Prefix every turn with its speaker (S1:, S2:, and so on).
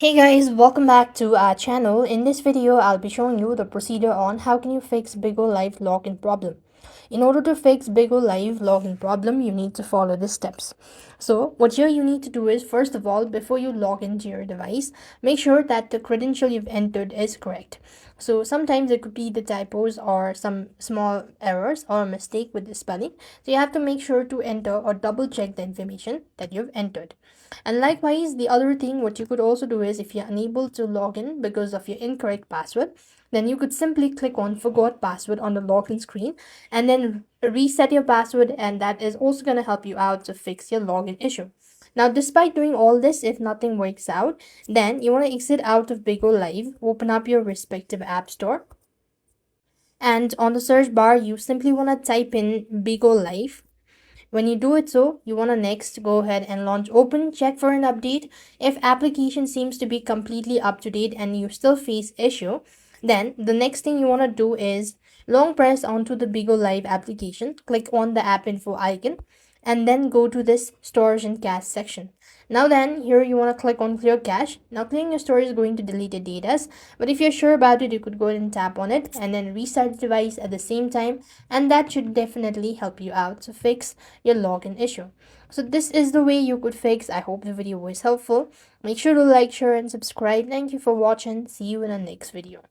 S1: Hey guys, welcome back to our channel. In this video, I'll be showing you the procedure on how can you fix Bigo Live login problem. In order to fix Bigo Live login problem, you need to follow the steps. So what here you need to do is, first of all, before you log into your device, make sure that the credential you've entered is correct. So sometimes it could be the typos or some small errors or a mistake with the spelling. So you have to make sure to enter or double check the information that you've entered. And likewise, the other thing what you could also do is, if you're unable to log in because of your incorrect password, then you could simply click on forgot password on the login screen and then reset your password, and that is also going to help you out to fix your login issue. Now, despite doing all this, if nothing works out, then you want to exit out of Bigo Live, open up your respective app store, and on the search bar, you simply want to type in Bigo Live. When you do it, so you want to next go ahead and launch open, check for an update. If application seems to be completely up to date and you still face issue, then the next thing you want to do is long press onto the Bigo Live application, click on the app info icon, and then go to this storage and cache section. Now then, here you want to click on clear cache. Now clearing your storage is going to delete the data, but if you're sure about it, you could go ahead and tap on it and then restart the device at the same time, and that should definitely help you out to fix your login issue. So this is the way you could fix. I hope the video was helpful. Make sure to like, share, and subscribe. Thank you for watching. See you in the next video.